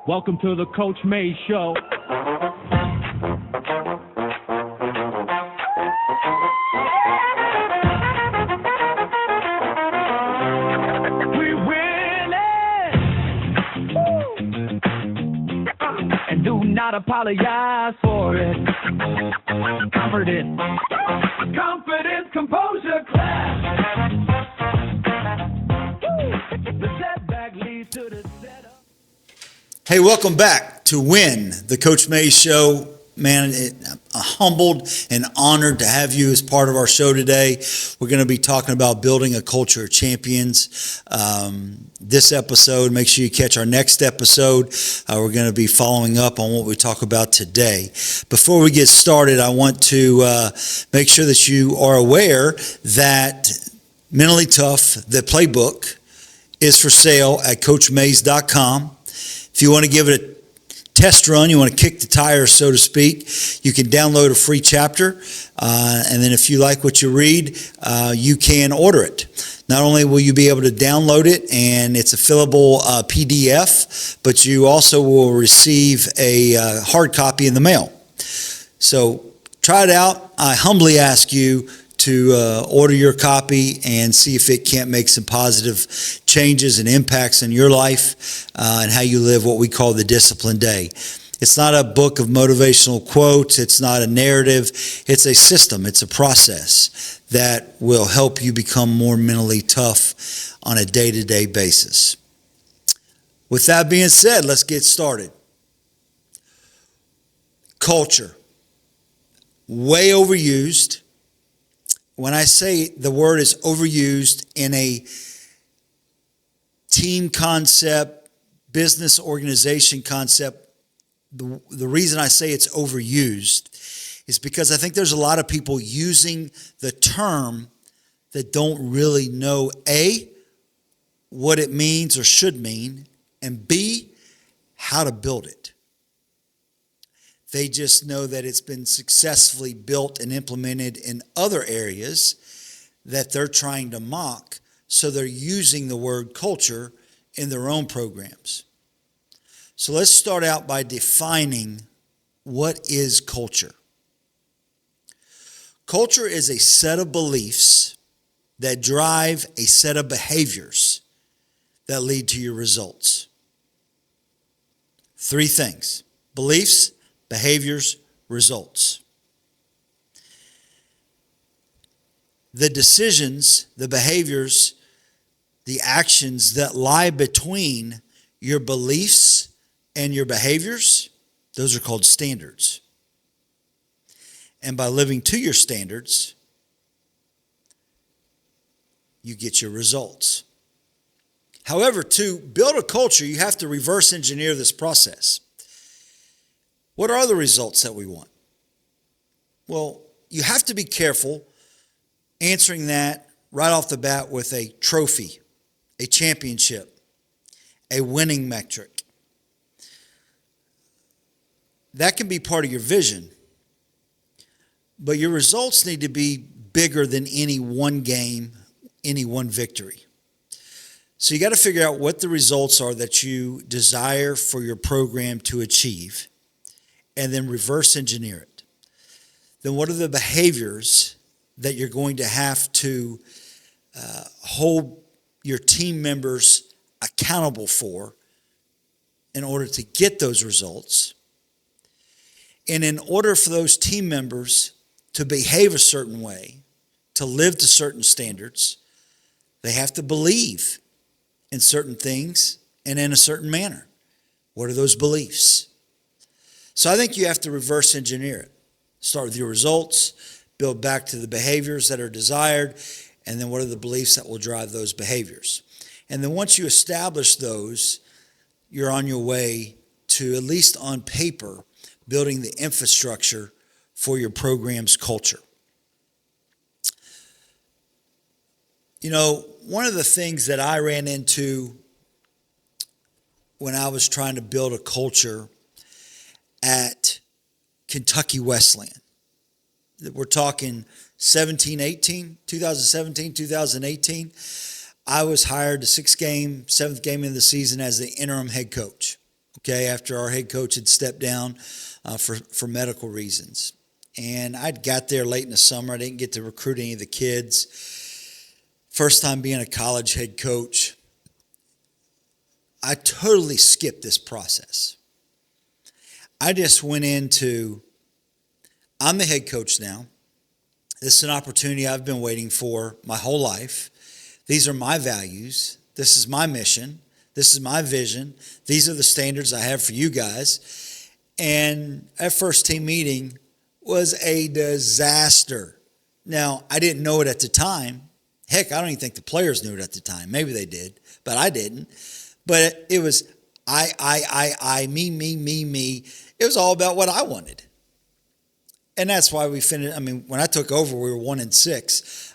Welcome to the Coach May Show. We winning, and do not apologize for it. Confidence, composure, class. The setback leads to the setup. Hey, welcome back to Win, the Coach May Show. Man, I'm humbled and honored to have you as part of our show today. We're going to be talking about building a culture of champions. This episode, make sure you catch our next episode. We're going to be following up on what we talk about today. Before we get started, I want to make sure that you are aware that Mentally Tough, the playbook, is for sale at CoachMays.com. If you want to give it a test run, you want to kick the tires, so to speak, you can download a free chapter. And then if you like what you read, you can order it. Not only will you be able to download it, and it's a fillable PDF, but you also will receive a hard copy in the mail. So try it out. I humbly ask you to order your copy and see if it can't make some positive changes and impacts in your life and how you live what we call the disciplined day. It's not a book of motivational quotes. It's not a narrative. It's a system. It's a process that will help you become more mentally tough on a day-to-day basis. With that being said, let's get started. Culture. Way overused. When I say the word is overused in a team concept, business organization concept, the reason I say it's overused is because I think there's a lot of people using the term that don't really know, A, what it means or should mean, and B, how to build it. They just know that it's been successfully built and implemented in other areas that they're trying to mock, so they're using the word culture in their own programs. So let's start out by defining what is culture. Culture is a set of beliefs that drive a set of behaviors that lead to your results. Three things: beliefs, behaviors, results. The decisions, the behaviors, the actions that lie between your beliefs and your behaviors, those are called standards. And by living to your standards, you get your results. However, to build a culture, you have to reverse engineer this process. What are the results that we want? Well, you have to be careful answering that right off the bat with a trophy, a championship, a winning metric. That can be part of your vision, but your results need to be bigger than any one game, any one victory. So you got to figure out what the results are that you desire for your program to achieve, and then reverse engineer it. Then what are the behaviors that you're going to have to hold your team members accountable for in order to get those results? And in order for those team members to behave a certain way, to live to certain standards, they have to believe in certain things and in a certain manner. What are those beliefs? So I think you have to reverse engineer it. Start with your results, build back to the behaviors that are desired, and then what are the beliefs that will drive those behaviors. And then once you establish those, you're on your way to, at least on paper, building the infrastructure for your program's culture. You know, one of the things that I ran into when I was trying to build a culture at Kentucky Wesleyan, we're talking 2017, 2018. I was hired the seventh game of the season as the interim head coach. okay, after our head coach had stepped down for medical reasons. And I'd got there late in the summer. I didn't get to recruit any of the kids. First time being a college head coach. I totally skipped this process. I just went into, I'm the head coach now. This is an opportunity I've been waiting for my whole life. These are my values. This is my mission. This is my vision. These are the standards I have for you guys. And that first team meeting was a disaster. Now, I didn't know it at the time. Heck, I don't even think the players knew it at the time. Maybe they did, but I didn't. But it was me. It was all about what I wanted. And that's why we finished. I mean, when I took over, we were 1-6,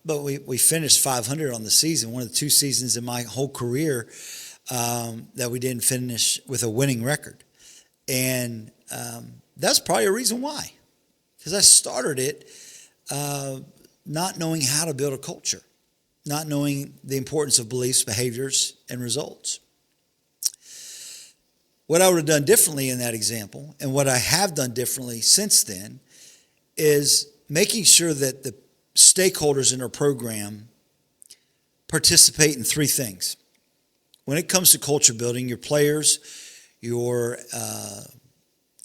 but we finished 500 on the season. One of the 2 seasons in my whole career that we didn't finish with a winning record, and that's probably a reason why, because I started it not knowing how to build a culture, not knowing the importance of beliefs, behaviors, and results. What I would have done differently in that example, and what I have done differently since then, is making sure that the stakeholders in our program participate in 3 things. When it comes to culture building, your players, your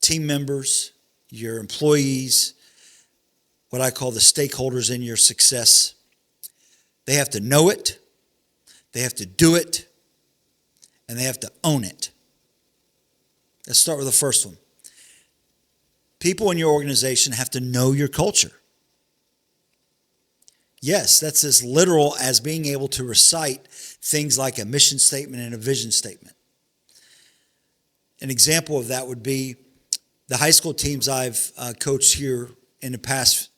team members, your employees, what I call the stakeholders in your success, they have to know it, they have to do it, and they have to own it. Let's start with the first one. People in your organization have to know your culture. Yes, that's as literal as being able to recite things like a mission statement and a vision statement. An example of that would be the high school teams I've coached here in the past,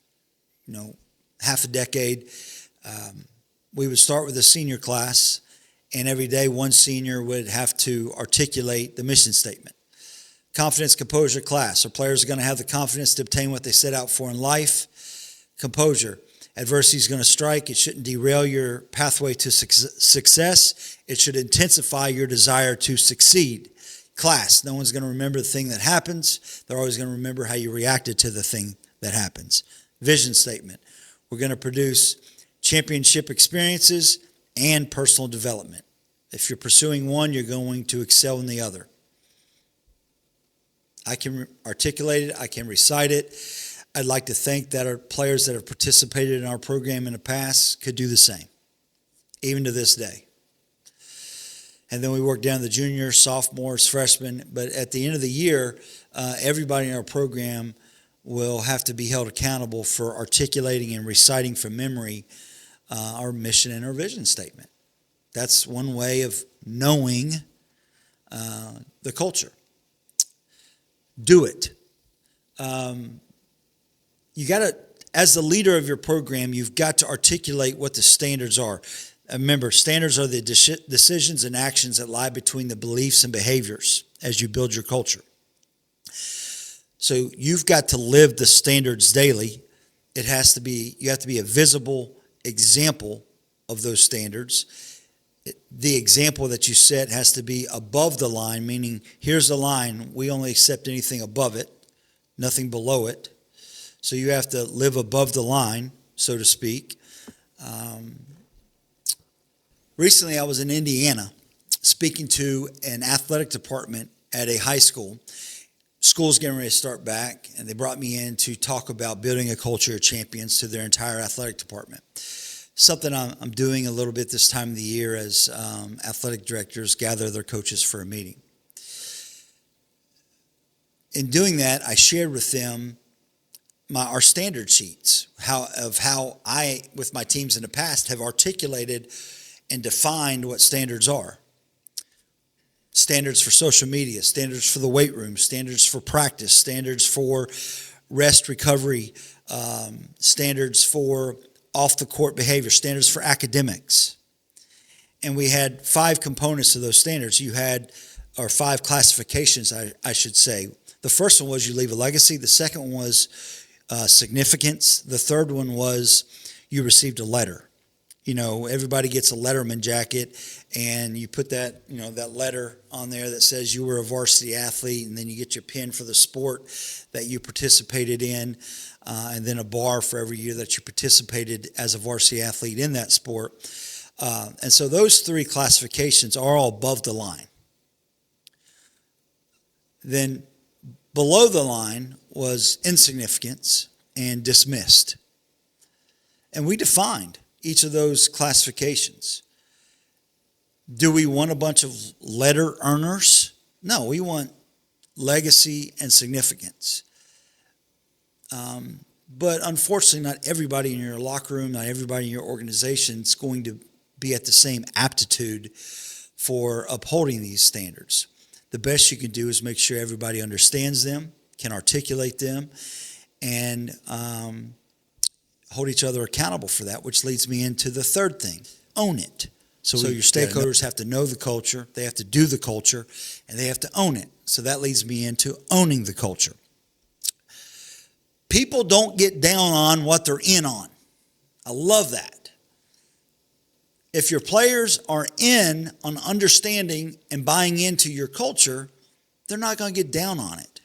half a decade. We would start with a senior class, and every day one senior would have to articulate the mission statement. Confidence, composure, class. Our players are going to have the confidence to obtain what they set out for in life. Composure. Adversity is going to strike. It shouldn't derail your pathway to success. It should intensify your desire to succeed. Class. No one's going to remember the thing that happens. They're always going to remember how you reacted to the thing that happens. Vision statement. We're going to produce championship experiences and personal development. If you're pursuing one, you're going to excel in the other. I can articulate it. I can recite it. I'd like to think that our players that have participated in our program in the past could do the same, even to this day. And then we work down the juniors, sophomores, freshmen. But at the end of the year, everybody in our program will have to be held accountable for articulating and reciting from memory our mission and our vision statement. That's one way of knowing the culture. Do it. You got to, as the leader of your program, you've got to articulate what the standards are. Remember, standards are the decisions and actions that lie between the beliefs and behaviors as you build your culture. So you've got to live the standards daily. You have to be a visible example of those standards. The example that you set has to be above the line, meaning here's the line. We only accept anything above it, nothing below it. So you have to live above the line, so to speak. Recently, I was in Indiana speaking to an athletic department at a high school. School's getting ready to start back, and they brought me in to talk about building a culture of champions to their entire athletic department. Something I'm doing a little bit this time of the year as athletic directors gather their coaches for a meeting. In doing that, I shared with them our standard sheets, how I, with my teams in the past, have articulated and defined what standards are. Standards for social media, standards for the weight room, standards for practice, standards for rest recovery, standards for off-the-court behavior, standards for academics. And we had 5 components to those standards. Or 5 classifications, I should say. The first one was you leave a legacy. The second one was significance. The third one was you received a letter. everybody gets a Letterman jacket, and you put that, that letter on there that says you were a varsity athlete, and then you get your pin for the sport that you participated in, and then a bar for every year that you participated as a varsity athlete in that sport. And so those three classifications are all above the line. Then below the line was insignificance and dismissed. And we defined each of those classifications. Do we want a bunch of letter earners? No, we want legacy and significance. But unfortunately, not everybody in your locker room, not everybody in your organization is going to be at the same aptitude for upholding these standards. The best you can do is make sure everybody understands them, can articulate them, and hold each other accountable for that, which leads me into the third thing: own it. So your stakeholders have to know the culture, they have to do the culture, and they have to own it. So that leads me into owning the culture. People don't get down on what they're in on. I love that. If your players are in on understanding and buying into your culture, they're not going to get down on it.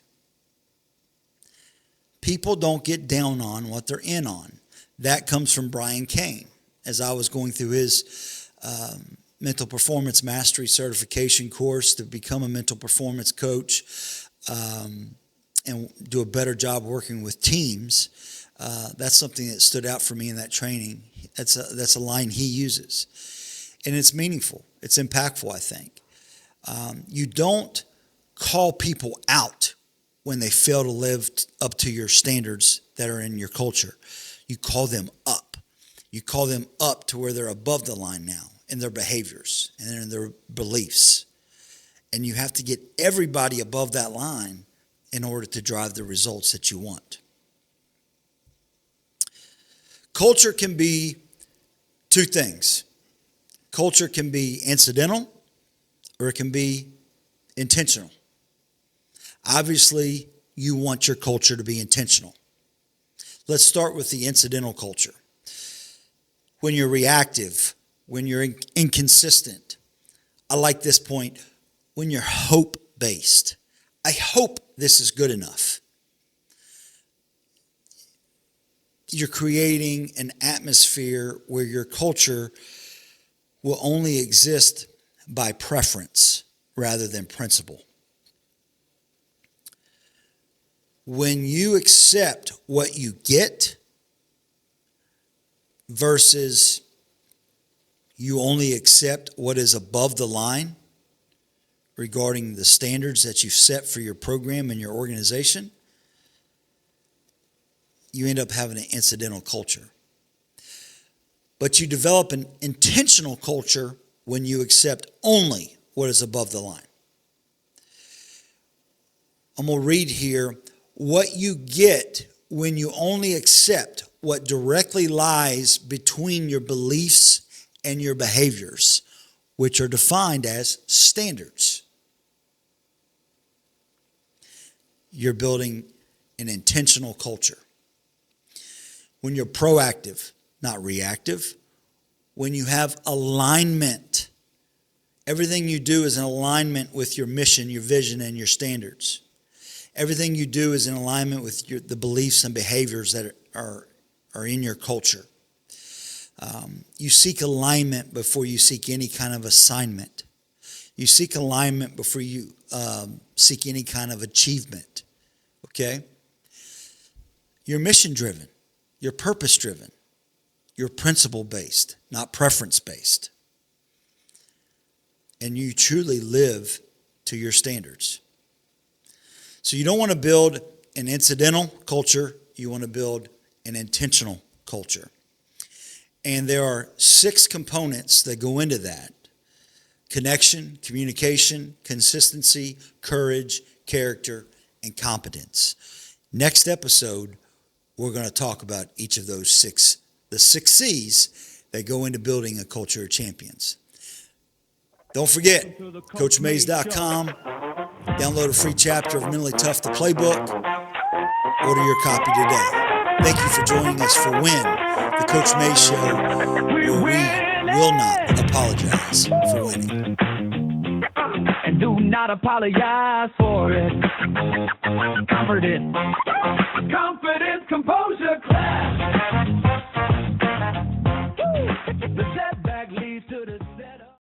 People don't get down on what they're in on. That comes from Brian Kane. As I was going through his mental performance mastery certification course to become a mental performance coach and do a better job working with teams, that's something that stood out for me in that training. That's a line he uses. And it's meaningful. It's impactful, I think. You don't call people out when they fail to live up to your standards that are in your culture. You call them up. You call them up to where they're above the line now in their behaviors and in their beliefs. And you have to get everybody above that line in order to drive the results that you want. Culture can be two things. Culture can be incidental or it can be intentional. Obviously, you want your culture to be intentional. Let's start with the incidental culture. When you're reactive, when you're inconsistent. I like this point. When you're hope-based. I hope this is good enough. You're creating an atmosphere where your culture will only exist by preference rather than principle. When you accept what you get versus you only accept what is above the line regarding the standards that you've set for your program and your organization, you end up having an incidental culture. But you develop an intentional culture when you accept only what is above the line. I'm going to read here what you get when you only accept what directly lies between your beliefs and your behaviors, which are defined as standards. You're building an intentional culture. When you're proactive, not reactive, when you have alignment, everything you do is in alignment with your mission, your vision, and your standards. Everything you do is in alignment with the beliefs and behaviors that are in your culture. You seek alignment before you seek any kind of assignment. You seek alignment before you seek any kind of achievement. Okay? You're mission-driven. You're purpose-driven. You're principle-based, not preference-based. And you truly live to your standards. So you don't want to build an incidental culture. You want to build an intentional culture. And there are 6 components that go into that: connection, communication, consistency, courage, character, and competence. Next episode, we're going to talk about each of those 6, the 6 C's that go into building a culture of champions. Don't forget, CoachMays.com. Download a free chapter of Mentally Tough, the playbook. Order your copy today. Thank you for joining us for Win, the Coach May Show, where we will not apologize for winning. And do not apologize for it. Covered it.